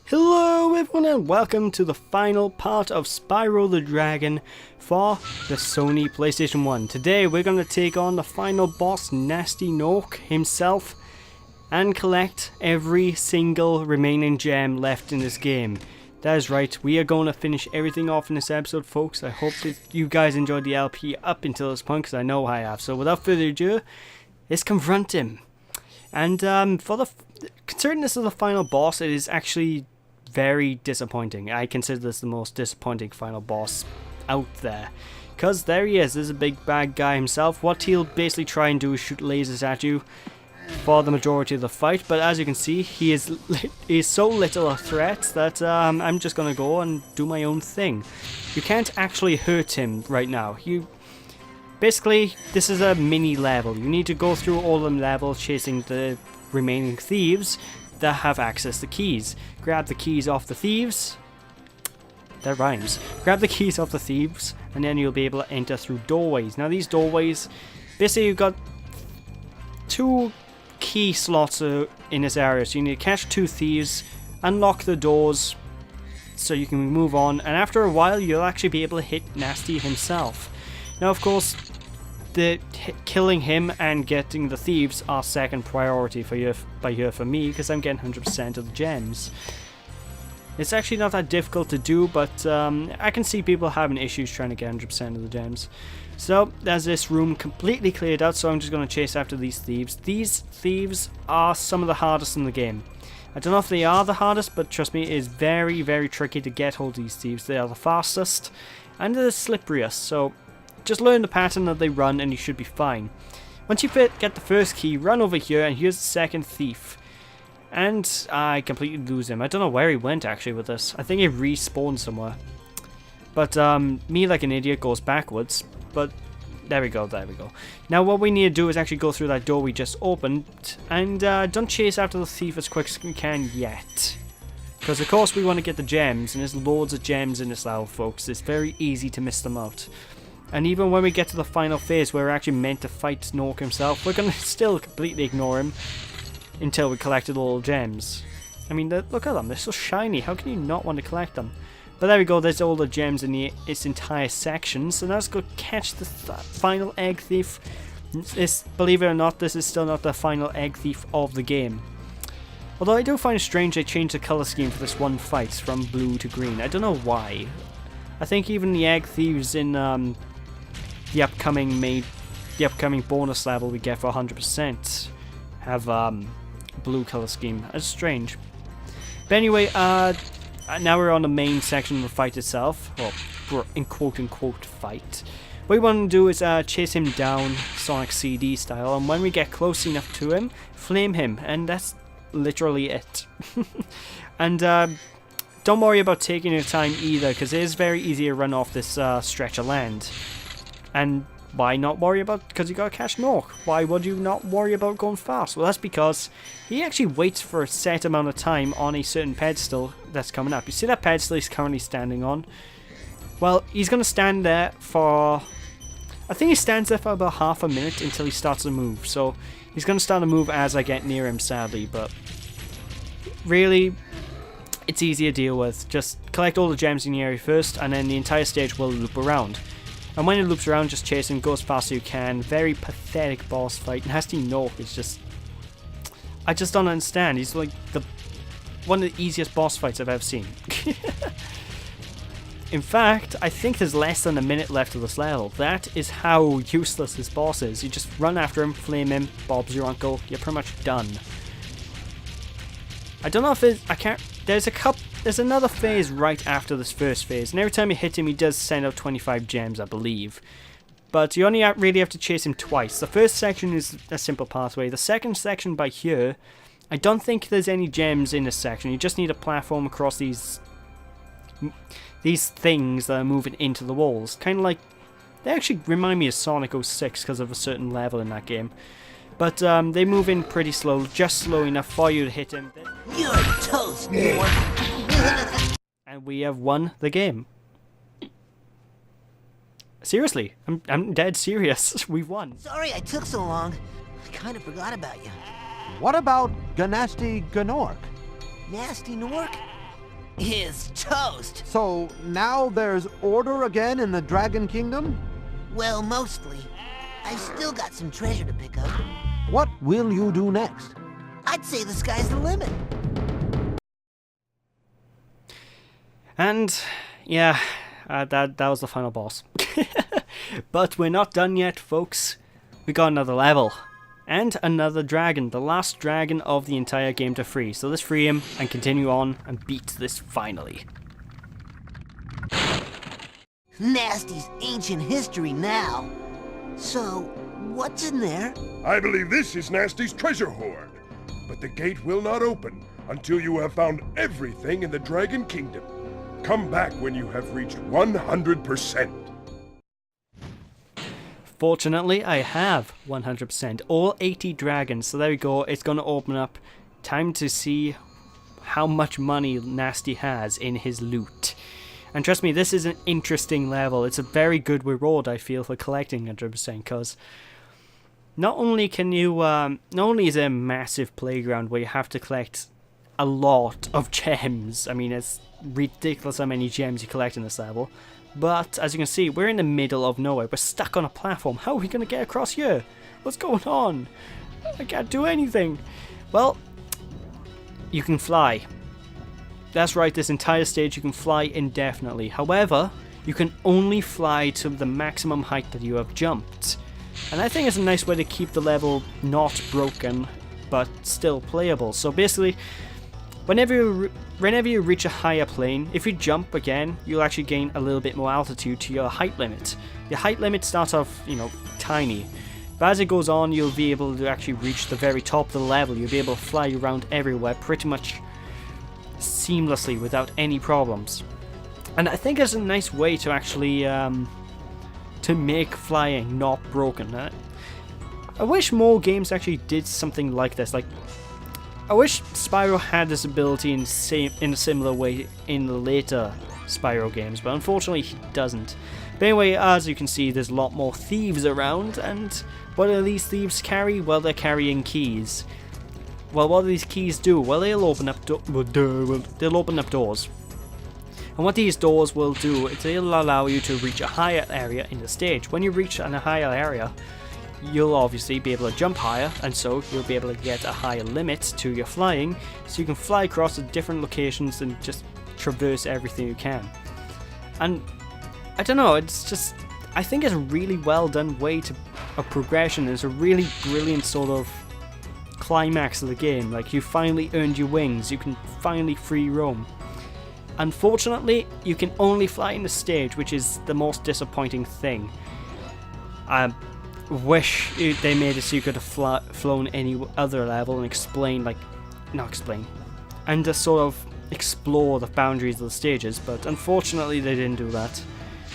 Hello everyone and welcome to the final part of Spyro the Dragon for the Sony PlayStation 1. Today we're going to take on the final boss, Nasty Gnorc himself, and collect every single remaining gem left in this game. That is right, we are going to finish everything off in this episode, folks. I hope that you guys enjoyed the LP up until this point, because I know I have. So without further ado, let's confront him. And considering this is the final boss, it is actually very disappointing. I consider this the most disappointing final boss out there. Because there he is, there's a big bad guy himself. What he'll basically try and do is shoot lasers at you for the majority of the fight. But as you can see, he is so little a threat that I'm just going to go and do my own thing. You can't actually hurt him right now. Basically, this is a mini level. You need to go through all the levels chasing the remaining thieves that have access to keys. Grab the keys off the thieves. That rhymes. Grab the keys off the thieves, and then you'll be able to enter through doorways. Now these doorways, basically you've got 2 key slots in this area. So you need to catch 2 thieves, unlock the doors, so you can move on. And after a while, you'll actually be able to hit Nasty himself. Now, of course, killing him and getting the thieves are second priority for me, because I'm getting 100% of the gems. It's actually not that difficult to do, but I can see people having issues trying to get 100% of the gems. So there's this room completely cleared out, so I'm just going to chase after these thieves. These thieves are some of the hardest in the game. I don't know if they are the hardest, but trust me, it is very, very tricky to get hold of these thieves. They are the fastest and they're the slipperiest, so just learn the pattern that they run and you should be fine. Once you get the first key, run over here, and here's the second thief. And I completely lose him. I don't know where he went actually with this. I think he respawned somewhere. But me, like an idiot, goes backwards. But there we go, there we go. Now what we need to do is actually go through that door we just opened. And don't chase after the thief as quick as we can yet. Because of course we want to get the gems, and there's loads of gems in this level, folks. It's very easy to miss them out. And even when we get to the final phase where we're actually meant to fight Gnorc himself, we're going to still completely ignore him until we collected all the gems. I mean, look at them, they're so shiny, how can you not want to collect them? But there we go, there's all the gems in its entire section, so now let's go catch the final egg thief. Believe it or not, this is still not the final egg thief of the game. Although I do find it strange they changed the colour scheme for this one fight from blue to green. I don't know why. I think even the egg thieves in the upcoming bonus level we get for 100% have blue color scheme. That's strange. But anyway, now we're on the main section of the fight itself. Well, we're in quote-unquote fight. What we want to do is chase him down Sonic CD style, and when we get close enough to him, flame him, and that's literally it. And don't worry about taking your time either, because it is very easy to run off this stretch of land. And why not worry about, because you gotta catch Gnorc. Why would you not worry about going fast? Well, that's because he actually waits for a set amount of time on a certain pedestal that's coming up. You see that pedestal he's currently standing on? Well, he's gonna stand there for, I think he stands there for about half a minute until he starts to move. So he's gonna start to move as I get near him, sadly, but really, it's easy to deal with. Just collect all the gems in the area first, and then the entire stage will loop around. And when it loops around, just chase him, go as fast as you can. Very pathetic boss fight. Nasty Gnorc is just, I just don't understand. He's like one of the easiest boss fights I've ever seen. In fact, I think there's less than a minute left of this level. That is how useless this boss is. You just run after him, flame him, Bob's your uncle, you're pretty much done. I don't know if there's another phase right after this first phase, and every time you hit him he does send out 25 gems, I believe. But you only really have to chase him twice. The first section is a simple pathway. The second section by here, I don't think there's any gems in this section. You just need a platform across these things that are moving into the walls. Kind of like, they actually remind me of Sonic 06 because of a certain level in that game. But they move in pretty slow, just slow enough for you to hit him. You're toast, Gnorc. And we have won the game. Seriously, I'm dead serious. We've won. Sorry I took so long. I kind of forgot about you. What about Nasty Gnorc? Nasty Gnorc? is toast. So now there's order again in the Dragon Kingdom? Well, mostly. I've still got some treasure to pick up. What will you do next? I'd say the sky's the limit. And yeah, that was the final boss. But we're not done yet, folks. We got another level. And another dragon, the last dragon of the entire game to free. So let's free him and continue on and beat this finally. Nasty's ancient history now. So, what's in there? I believe this is Nasty's treasure hoard. But the gate will not open until you have found everything in the Dragon Kingdom. Come back when you have reached 100%. Fortunately, I have 100%. All 80 dragons. So there we go. It's going to open up. Time to see how much money Nasty has in his loot. And trust me, this is an interesting level. It's a very good reward, I feel, for collecting 100%. Because not only can you... not only is it a massive playground where you have to collect a lot of gems. I mean, it's ridiculous how many gems you collect in this level. But, as you can see, we're in the middle of nowhere. We're stuck on a platform. How are we going to get across here? What's going on? I can't do anything. Well, you can fly. That's right, this entire stage you can fly indefinitely. However, you can only fly to the maximum height that you have jumped. And I think it's a nice way to keep the level not broken, but still playable. So basically, whenever you reach a higher plane, if you jump again, you'll actually gain a little bit more altitude to your height limit. Your height limit starts off, you know, tiny. But as it goes on, you'll be able to actually reach the very top of the level. You'll be able to fly around everywhere pretty much seamlessly without any problems. And I think it's a nice way to actually to make flying not broken. I wish more games actually did something like this. Like, I wish Spyro had this ability in a similar way in the later Spyro games, but unfortunately he doesn't. But anyway, as you can see, there's a lot more thieves around, and what do these thieves carry? Well, they're carrying keys. Well, what do these keys do? Well, they'll open up doors. And what these doors will do is they'll allow you to reach a higher area in the stage. When you reach a higher area, you'll obviously be able to jump higher, and so you'll be able to get a higher limit to your flying, so you can fly across to different locations and just traverse everything you can. And I don't know, it's just, I think it's a really well done way of progression. It's a really brilliant sort of climax of the game. Like, you finally earned your wings, you can finally free roam. Unfortunately, you can only fly in the stage, which is the most disappointing thing. I wish they made it so you could have flown any other level and and just sort of explore the boundaries of the stages, but unfortunately they didn't do that.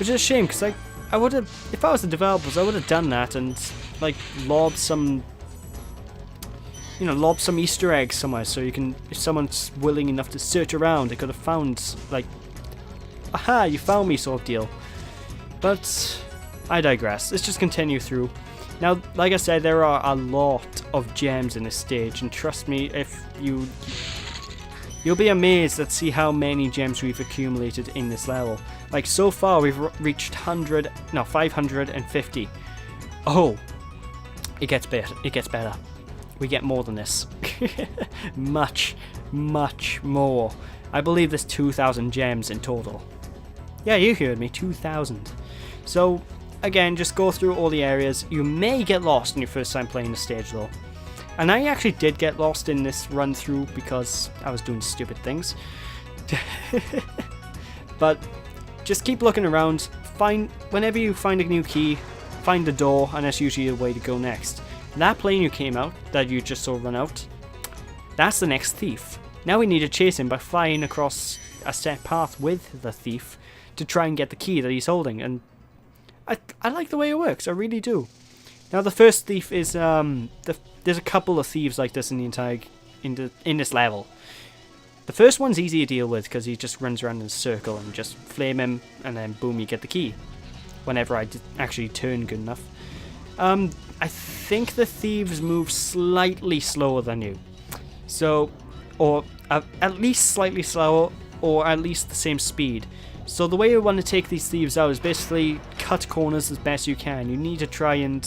Which is a shame, because I would have, if I was the developers, I would have done that and like lobbed some Easter eggs somewhere, so you can, if someone's willing enough to search around, they could have found, like, aha, you found me sort of deal. But I digress. Let's just continue through. Now, like I said, there are a lot of gems in this stage, and trust me, if you'll be amazed at see how many gems we've accumulated in this level. Like, so far we've reached 550. Oh, it gets better. It gets better. We get more than this. much, much more. I believe there's 2,000 gems in total. Yeah, you heard me, 2,000. So, again, just go through all the areas. You may get lost in your first time playing the stage though. And I actually did get lost in this run through because I was doing stupid things. But just keep looking around. Whenever you find a new key, find the door, and that's usually the way to go next. That plane you came out, that you just saw run out, that's the next thief. Now we need to chase him by flying across a set path with the thief to try and get the key that he's holding, and I like the way it works, I really do. Now the first thief is, there's a couple of thieves like this in the entire, in this level. The first one's easy to deal with because he just runs around in a circle and just flame him, and then boom, you get the key. Whenever I actually turn good enough. I think the thieves move slightly slower than you. So, or at least slightly slower, or at least the same speed. So the way you want to take these thieves out is basically cut corners as best you can. You need to try and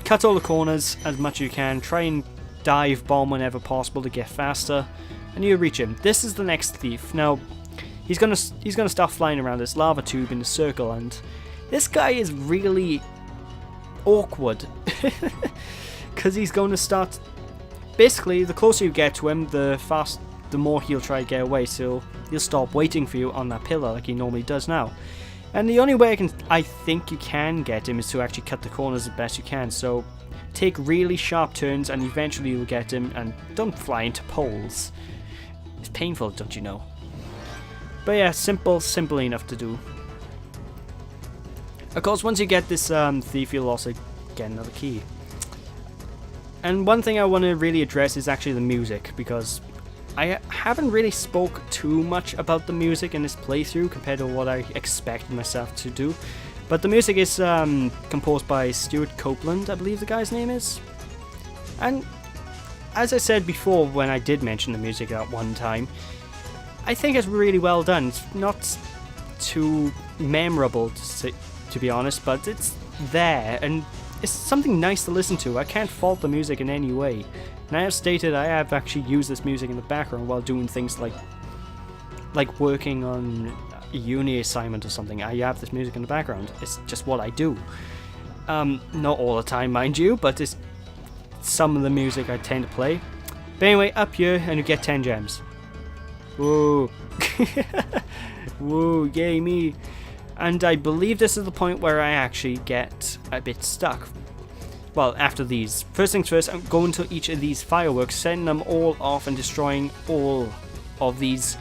cut all the corners as much as you can. Try and dive bomb whenever possible to get faster, and you reach him. This is the next thief. Now he's gonna start flying around this lava tube in a circle, and this guy is really awkward because he's going to start. Basically, the closer you get to him, the more he'll try to get away. So he'll stop waiting for you on that pillar like he normally does now. And the only way I think you can get him is to actually cut the corners as best you can. So take really sharp turns and eventually you'll get him, and don't fly into poles. It's painful, don't you know? But yeah, simple enough to do. Of course, once you get this thief, you'll also get another key. And one thing I want to really address is actually the music, because I haven't really spoke too much about the music in this playthrough compared to what I expected myself to do. But the music is composed by Stuart Copeland, I believe the guy's name is. And as I said before when I did mention the music at one time, I think it's really well done. It's not too memorable to be honest, but it's there and it's something nice to listen to. I can't fault the music in any way. And I have stated I have actually used this music in the background while doing things like working on a uni assignment or something. I have this music in the background. It's just what I do. Not all the time, mind you, but it's some of the music I tend to play. But anyway, up here and you get 10 gems. Whoa. Whoa, yay me. And I believe this is the point where I actually get a bit stuck. Well, after these. First things first, I'm going to each of these fireworks, setting them all off and destroying all of these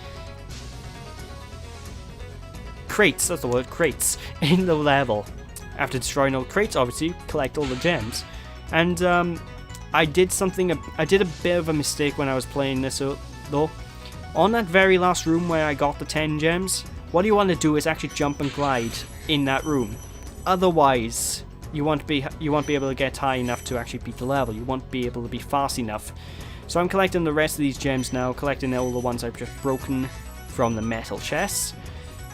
crates, that's the word, crates, in the level. After destroying all the crates, obviously, collect all the gems. And I did a bit of a mistake when I was playing this though. On that very last room where I got the 10 gems, what you want to do is actually jump and glide in that room. Otherwise, you won't be able to get high enough to actually beat the level. You won't be able to be fast enough. So I'm collecting the rest of these gems now, collecting all the ones I've just broken from the metal chests.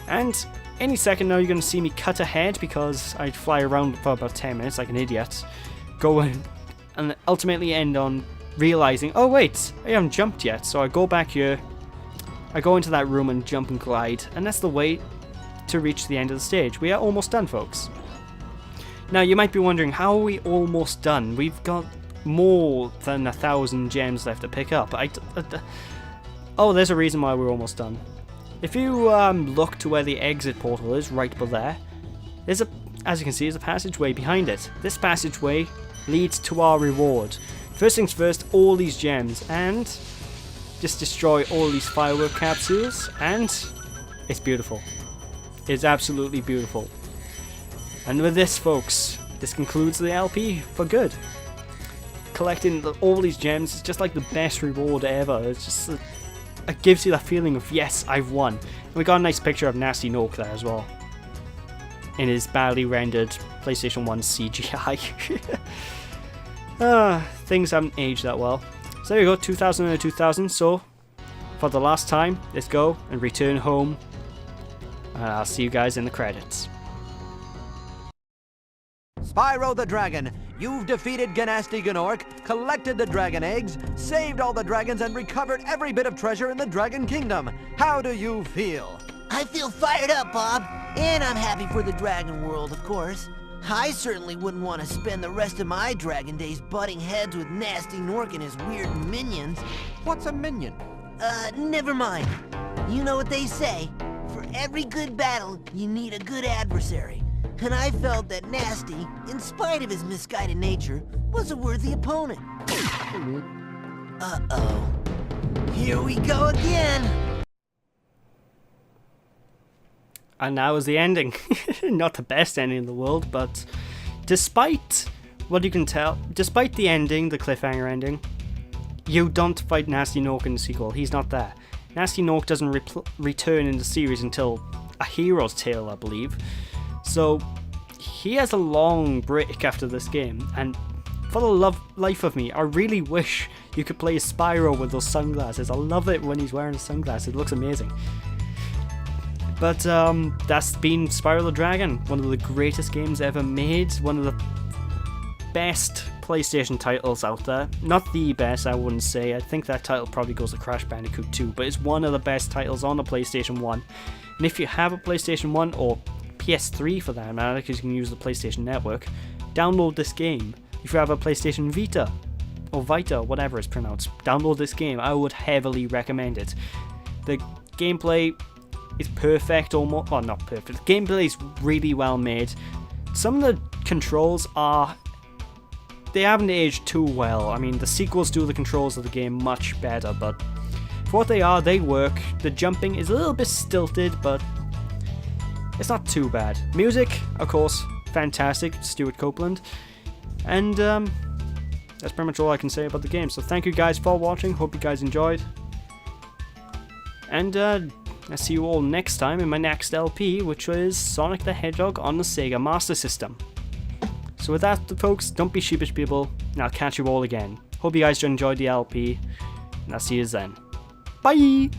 And any second now you're going to see me cut ahead because I fly around for about 10 minutes like an idiot. Go in and ultimately end on realizing, oh wait, I haven't jumped yet. So I go back here. I go into that room and jump and glide, and that's the way to reach the end of the stage. We are almost done, folks. Now, you might be wondering, how are we almost done? We've got more than 1,000 gems left to pick up. Oh, there's a reason why we're almost done. If you look to where the exit portal is, right below there, as you can see, there's a passageway behind it. This passageway leads to our reward. First things first, all these gems, and just destroy all these firework capsules, and it's beautiful. It's absolutely beautiful. And with this, folks, this concludes the LP for good. Collecting all these gems is just like the best reward ever. It's just it gives you that feeling of, yes, I've won. And we got a nice picture of Nasty Gnorc there as well, in his badly rendered PlayStation 1 CGI. Things haven't aged that well. So there you go, 2000 and 2000. So for the last time, let's go and return home. And I'll see you guys in the credits. Spyro the Dragon, you've defeated Gnasty Gnorc, collected the dragon eggs, saved all the dragons, and recovered every bit of treasure in the Dragon Kingdom. How do you feel? I feel fired up, Bob. And I'm happy for the dragon world, of course. I certainly wouldn't want to spend the rest of my dragon days butting heads with Nasty Gnorc and his weird minions. What's a minion? Never mind. You know what they say. For every good battle, you need a good adversary. And I felt that Nasty, in spite of his misguided nature, was a worthy opponent. Uh-oh. Here we go again! And that was the ending. Not the best ending in the world, but despite what you can tell, despite the ending, the cliffhanger ending, you don't fight Nasty Gnorc in the sequel. He's not there. Nasty Gnorc doesn't return in the series until A Hero's Tale, I believe. So he has a long break after this game, and for the life of me, I really wish you could play Spyro with those sunglasses. I love it when he's wearing the sunglasses. It looks amazing. But that's been Spyro the Dragon, one of the greatest games ever made, one of the best PlayStation titles out there. Not the best, I wouldn't say. I think that title probably goes to Crash Bandicoot 2, but it's one of the best titles on the PlayStation 1. And if you have a PlayStation 1 or PS3 for that matter, because you can use the PlayStation Network, download this game. If you have a PlayStation Vita, or Vita, whatever it's pronounced, download this game. I would heavily recommend it. The gameplay is perfect, almost, well, not perfect. The gameplay is really well made. Some of the controls they haven't aged too well. I mean, the sequels do the controls of the game much better, but for what they are, they work. The jumping is a little bit stilted, but it's not too bad. Music, of course, fantastic, Stuart Copeland. And that's pretty much all I can say about the game. So thank you guys for watching, hope you guys enjoyed. And I'll see you all next time in my next LP, which is Sonic the Hedgehog on the Sega Master System. So with that, folks, don't be sheepish, people, and I'll catch you all again. Hope you guys enjoyed the LP, and I'll see you then. Bye!